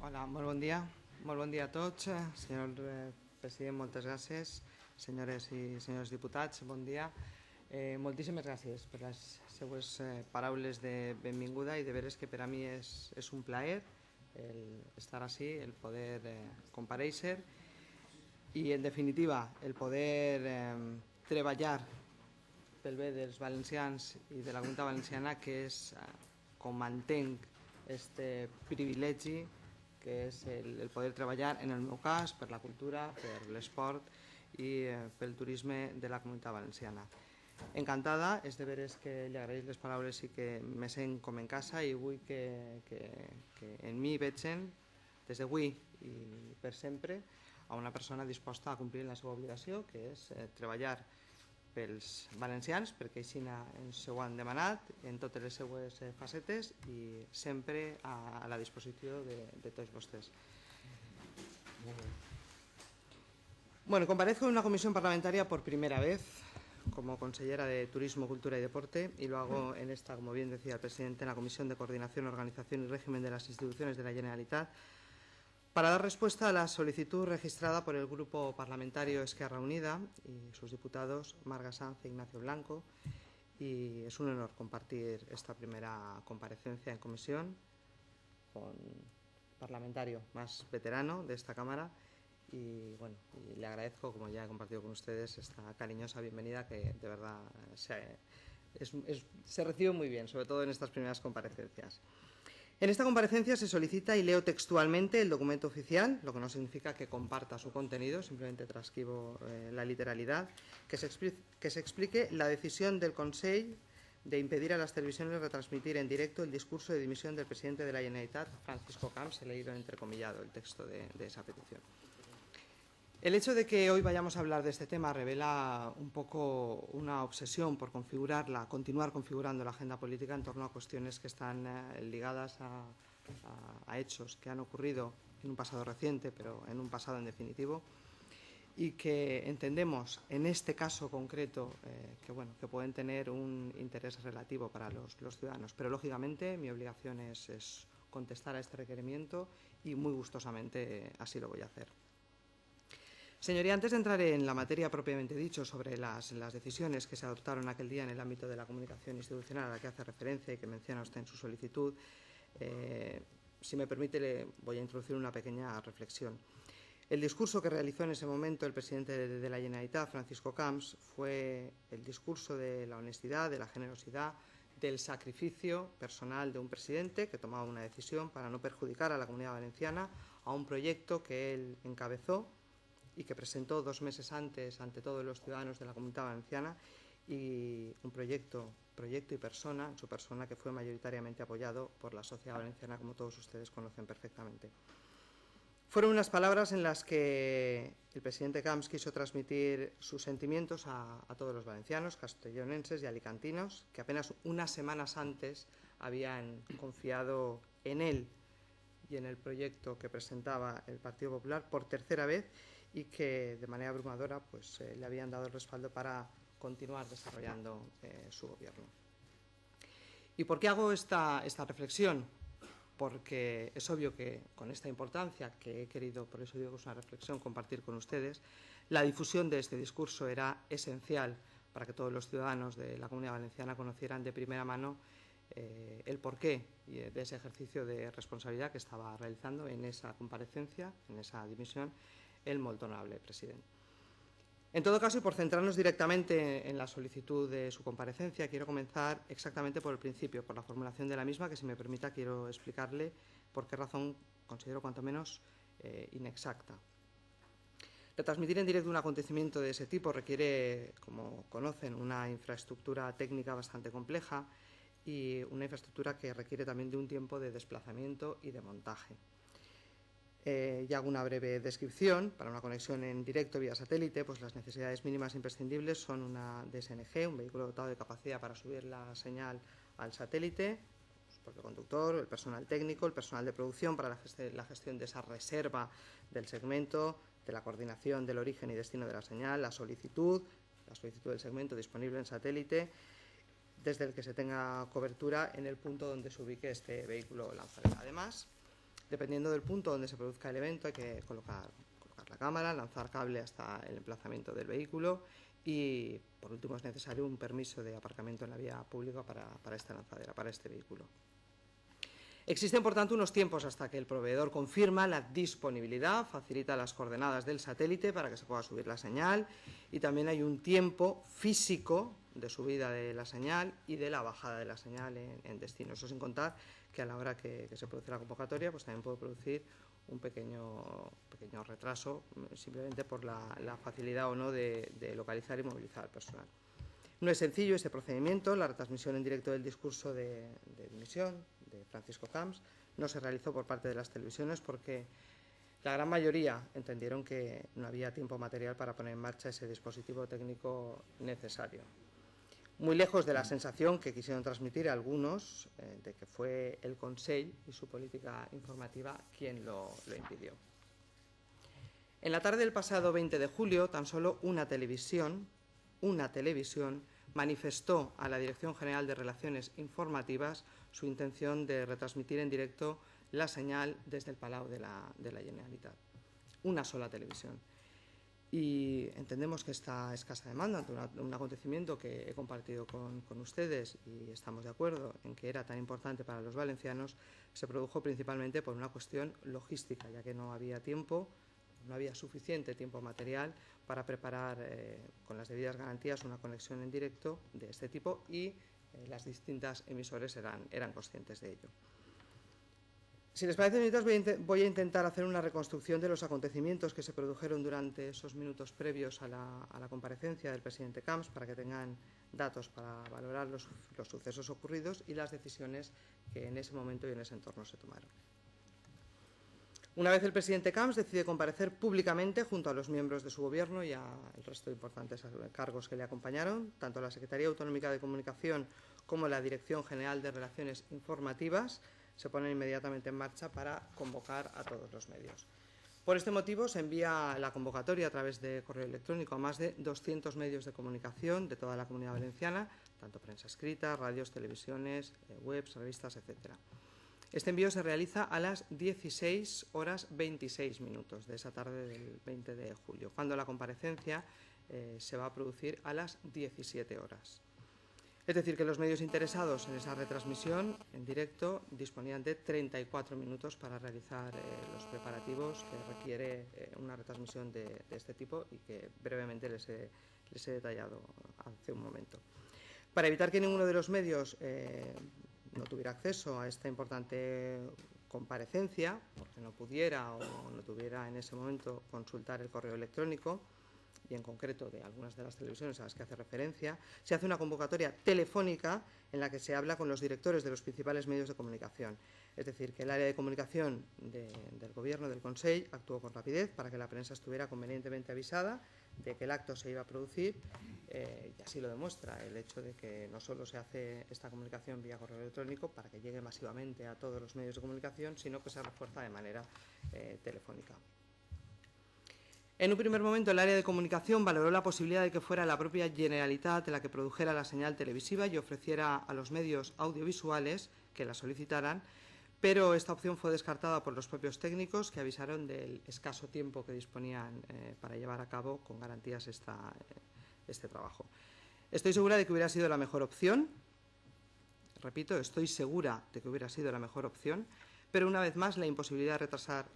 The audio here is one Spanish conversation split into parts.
Hola, molt bon dia a tots. Senyor president, moltes gràcies. Senyores i senyors diputats, bon dia. Moltíssimes gràcies per les seues paraules de benvinguda i de veres que per a mi és un plaer el estar així, el poder comparèixer i, en definitiva, el poder treballar pel bé dels valencians i de la Comunitat Valenciana, que és com entenc este privilegi que és el poder treballar, en el meu cas, per la cultura, per l'esport i pel turisme de la Comunitat Valenciana. Encantada, és de veres que li agraeix les paraules i que me sent com en casa i vull que en mi vegin, des d'avui i per sempre, a una persona disposta a complir la seva obligació, que és treballar pels valencians, perquè així ens ho han demanat en totes les seues facetes i sempre a la disposició de tots vostès. Bueno, comparezco en una comisión parlamentaria por primera vez como consellera de Turismo, Cultura y Deporte y lo hago en esta, como bien decía el presidente, en la Comisión de Coordinación, Organización y Régimen de las Instituciones de la Generalitat, para dar respuesta a la solicitud registrada por el Grupo Parlamentario Esquerra Unida y sus diputados Marga Sanz e Ignacio Blanco, y es un honor compartir esta primera comparecencia en comisión con el parlamentario más veterano de esta Cámara y, bueno, y le agradezco, como ya he compartido con ustedes, esta cariñosa bienvenida que de verdad se recibe muy bien, sobre todo en estas primeras comparecencias. En esta comparecencia se solicita, y leo textualmente el documento oficial, lo que no significa que comparta su contenido, simplemente transcribo la literalidad, que se explique la decisión del Consell de impedir a las televisiones retransmitir en directo el discurso de dimisión del presidente de la Generalitat, Francisco Camps. He leído entrecomillado el texto de esa petición. El hecho de que hoy vayamos a hablar de este tema revela un poco una obsesión por continuar configurando la agenda política en torno a cuestiones que están ligadas a hechos que han ocurrido en un pasado reciente, pero en un pasado en definitivo, y que entendemos en este caso concreto que pueden tener un interés relativo para los ciudadanos. Pero, lógicamente, mi obligación es contestar a este requerimiento y muy gustosamente así lo voy a hacer. Señoría, antes de entrar en la materia propiamente dicho sobre las decisiones que se adoptaron aquel día en el ámbito de la comunicación institucional a la que hace referencia y que menciona usted en su solicitud, si me permite, le voy a introducir una pequeña reflexión. El discurso que realizó en ese momento el presidente de la Generalitat, Francisco Camps, fue el discurso de la honestidad, de la generosidad, del sacrificio personal de un presidente que tomaba una decisión para no perjudicar a la Comunidad Valenciana, a un proyecto que él encabezó y que presentó 2 meses antes ante todos los ciudadanos de la Comunidad Valenciana, y un proyecto y persona, su persona, que fue mayoritariamente apoyado por la sociedad valenciana, como todos ustedes conocen perfectamente. Fueron unas palabras en las que el presidente Camps quiso transmitir sus sentimientos a todos los valencianos, castellonenses y alicantinos, que apenas unas semanas antes habían confiado en él y en el proyecto que presentaba el Partido Popular por tercera vez y que de manera abrumadora le habían dado el respaldo para continuar desarrollando su gobierno. ¿Y por qué hago esta reflexión? Porque es obvio que con esta importancia que he querido, por eso digo que es una reflexión, compartir con ustedes, la difusión de este discurso era esencial para que todos los ciudadanos de la Comunidad Valenciana conocieran de primera mano el porqué de ese ejercicio de responsabilidad que estaba realizando en esa comparecencia, en esa dimisión, el molt honorable presidente. En todo caso, y por centrarnos directamente en la solicitud de su comparecencia, quiero comenzar exactamente por el principio, por la formulación de la misma, que, si me permita, quiero explicarle por qué razón considero cuanto menos inexacta. Retransmitir en directo un acontecimiento de ese tipo requiere, como conocen, una infraestructura técnica bastante compleja y una infraestructura que requiere también de un tiempo de desplazamiento y de montaje. Y hago una breve descripción. Para una conexión en directo vía satélite, pues las necesidades mínimas imprescindibles son una DSNG, un vehículo dotado de capacidad para subir la señal al satélite, su propio conductor, el personal técnico, el personal de producción para la gestión de esa reserva del segmento, de la coordinación del origen y destino de la señal, la solicitud del segmento disponible en satélite, desde el que se tenga cobertura en el punto donde se ubique este vehículo lanzadera. Además, Dependiendo del punto donde se produzca el evento, hay que colocar la cámara, lanzar cable hasta el emplazamiento del vehículo y, por último, es necesario un permiso de aparcamiento en la vía pública para esta lanzadera, para este vehículo. Existen, por tanto, unos tiempos hasta que el proveedor confirma la disponibilidad, facilita las coordenadas del satélite para que se pueda subir la señal, y también hay un tiempo físico de subida de la señal y de la bajada de la señal en destino. Eso sin contar que a la hora que se produce la convocatoria, pues también puede producir un pequeño retraso, simplemente por la facilidad o no de localizar y movilizar al personal. No es sencillo este procedimiento. La retransmisión en directo del discurso de dimisión de Francisco Camps no se realizó por parte de las televisiones porque la gran mayoría entendieron que no había tiempo material para poner en marcha ese dispositivo técnico necesario. Muy lejos de la sensación que quisieron transmitir algunos de que fue el Consell y su política informativa quien lo impidió. En la tarde del pasado 20 de julio, tan solo una televisión manifestó a la Dirección General de Relaciones Informativas su intención de retransmitir en directo la señal desde el Palau de la Generalitat. Una sola televisión. Y entendemos que esta escasa demanda ante un acontecimiento que he compartido con ustedes y estamos de acuerdo en que era tan importante para los valencianos, se produjo principalmente por una cuestión logística, ya que no había tiempo, no había suficiente tiempo material para preparar con las debidas garantías una conexión en directo de este tipo y las distintas emisoras eran conscientes de ello. Si les parece, señoritas, voy a intentar hacer una reconstrucción de los acontecimientos que se produjeron durante esos minutos previos a la comparecencia del presidente Camps para que tengan datos para valorar los sucesos ocurridos y las decisiones que en ese momento y en ese entorno se tomaron. Una vez el presidente Camps decide comparecer públicamente junto a los miembros de su gobierno y al resto de importantes cargos que le acompañaron, tanto la Secretaría Autonómica de Comunicación como la Dirección General de Relaciones Informativas se ponen inmediatamente en marcha para convocar a todos los medios. Por este motivo se envía la convocatoria a través de correo electrónico a más de 200 medios de comunicación de toda la Comunidad Valenciana, tanto prensa escrita, radios, televisiones, webs, revistas, etc. Este envío se realiza a las 16:26 de esa tarde del 20 de julio, cuando la comparecencia se va a producir a las 17 horas. Es decir, que los medios interesados en esa retransmisión en directo disponían de 34 minutos para realizar los preparativos que requiere una retransmisión de este tipo y que brevemente les he detallado hace un momento. Para evitar que ninguno de los medios no tuviera acceso a esta importante comparecencia, porque no pudiera o no tuviera en ese momento consultar el correo electrónico, y en concreto de algunas de las televisiones a las que hace referencia, se hace una convocatoria telefónica en la que se habla con los directores de los principales medios de comunicación. Es decir, que el área de comunicación del Gobierno, del Consell, actuó con rapidez para que la prensa estuviera convenientemente avisada de que el acto se iba a producir, y así lo demuestra el hecho de que no solo se hace esta comunicación vía correo electrónico para que llegue masivamente a todos los medios de comunicación, sino que se refuerza de manera telefónica. En un primer momento, el área de comunicación valoró la posibilidad de que fuera la propia Generalitat la que produjera la señal televisiva y ofreciera a los medios audiovisuales que la solicitaran, pero esta opción fue descartada por los propios técnicos, que avisaron del escaso tiempo que disponían para llevar a cabo con garantías este trabajo. Estoy segura de que hubiera sido la mejor opción. Repito, estoy segura de que hubiera sido la mejor opción, pero una vez más la imposibilidad de retrasar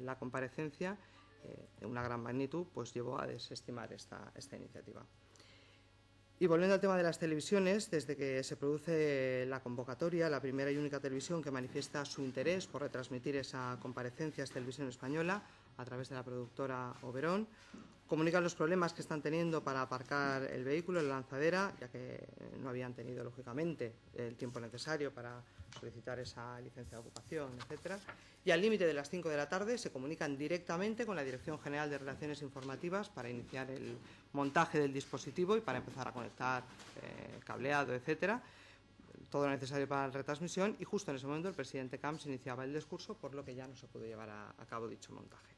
la comparecencia de una gran magnitud, pues llevó a desestimar esta iniciativa. Y volviendo al tema de las televisiones, desde que se produce la convocatoria, la primera y única televisión que manifiesta su interés por retransmitir esa comparecencia es Televisión Española, a través de la productora Oberón. Comunican los problemas que están teniendo para aparcar el vehículo en la lanzadera, ya que no habían tenido, lógicamente, el tiempo necesario para solicitar esa licencia de ocupación, etcétera. Y al límite de las 5 de la tarde se comunican directamente con la Dirección General de Relaciones Informativas para iniciar el montaje del dispositivo y para empezar a conectar cableado, etcétera. Todo lo necesario para la retransmisión, y justo en ese momento el presidente Camps iniciaba el discurso, por lo que ya no se pudo llevar a cabo dicho montaje.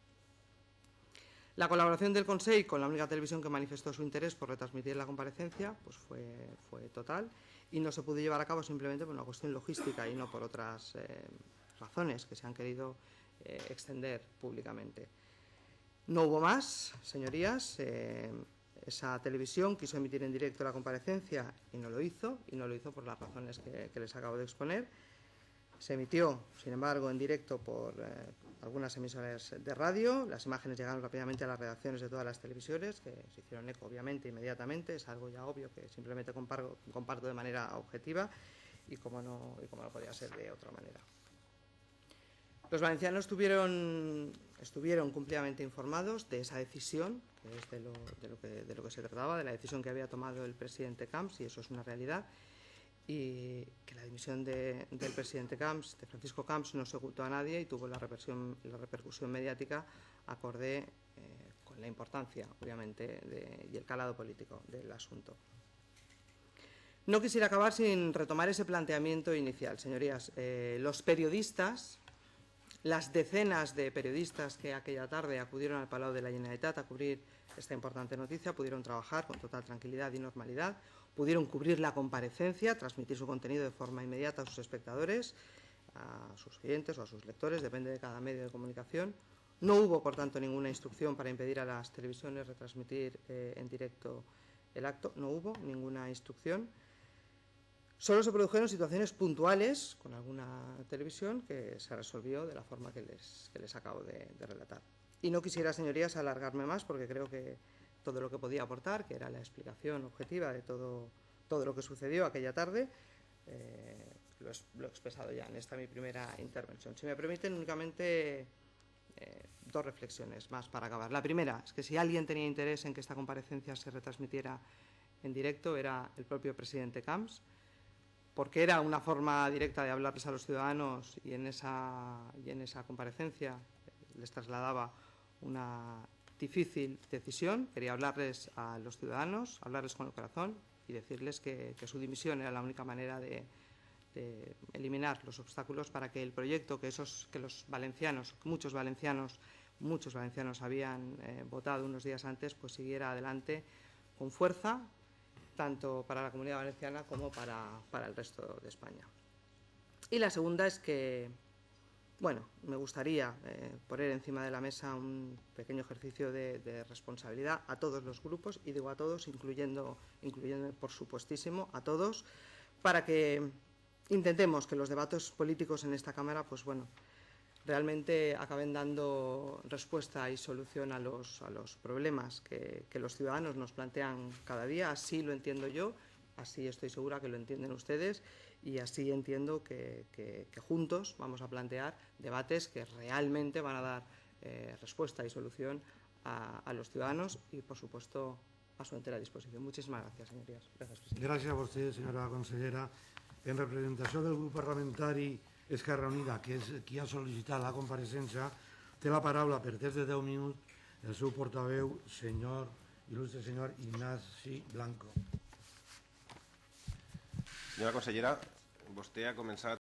La colaboración del Consell con la única televisión que manifestó su interés por retransmitir la comparecencia pues fue total, y no se pudo llevar a cabo simplemente por una cuestión logística y no por otras razones que se han querido extender públicamente. No hubo más, señorías. Esa televisión quiso emitir en directo la comparecencia y no lo hizo por las razones que les acabo de exponer. Se emitió, sin embargo, en directo por algunas emisoras de radio. Las imágenes llegaron rápidamente a las redacciones de todas las televisiones, que se hicieron eco, obviamente, inmediatamente. Es algo ya obvio que simplemente comparto de manera objetiva y como no podía ser de otra manera. Los valencianos estuvieron cumplidamente informados de esa decisión, que es de lo que se trataba, de la decisión que había tomado el presidente Camps, y eso es una realidad, y que la dimisión del presidente Camps, de Francisco Camps, no se ocultó a nadie y tuvo la repercusión mediática acorde con la importancia, obviamente, y el calado político del asunto. No quisiera acabar sin retomar ese planteamiento inicial, señorías. Los periodistas, las decenas de periodistas que aquella tarde acudieron al Palau de la Generalitat a cubrir esta importante noticia, pudieron trabajar con total tranquilidad y normalidad, pudieron cubrir la comparecencia, transmitir su contenido de forma inmediata a sus espectadores, a sus oyentes o a sus lectores, depende de cada medio de comunicación. No hubo, por tanto, ninguna instrucción para impedir a las televisiones retransmitir en directo el acto, no hubo ninguna instrucción. Solo se produjeron situaciones puntuales con alguna televisión que se resolvió de la forma que les acabo de relatar. Y no quisiera, señorías, alargarme más porque creo que todo lo que podía aportar, que era la explicación objetiva de todo lo que sucedió aquella tarde, lo he expresado ya en esta mi primera intervención. Si me permiten, únicamente dos reflexiones más para acabar. La primera es que si alguien tenía interés en que esta comparecencia se retransmitiera en directo era el propio presidente Camps, porque era una forma directa de hablarles a los ciudadanos y en esa comparecencia les trasladaba una difícil decisión. Quería hablarles a los ciudadanos, hablarles con el corazón y decirles que su dimisión era la única manera de eliminar los obstáculos para que el proyecto que los valencianos, muchos valencianos habían votado unos días antes, pues siguiera adelante con fuerza, tanto para la Comunidad Valenciana como para el resto de España. Y la segunda es que, bueno, me gustaría poner encima de la mesa un pequeño ejercicio de responsabilidad a todos los grupos, y digo a todos, incluyendo por supuestísimo a todos, para que intentemos que los debates políticos en esta Cámara, pues bueno, realmente acaben dando respuesta y solución a los problemas que los ciudadanos nos plantean cada día. Así lo entiendo yo, así estoy segura que lo entienden ustedes, y así entiendo que juntos vamos a plantear debates que realmente van a dar respuesta y solución a los ciudadanos y, por supuesto, a su entera disposición. Muchísimas gracias, señorías. Gracias, presidente. Gràcies a vostè, senyora consellera. En representació del grup parlamentari Esquerra Unida, que és qui ha sol·licitat la compareixença, té la paraula per temps de 10 minuts el seu portaveu, il·lustre senyor Ignasi Blanco. Senyora consellera, vostè ha començat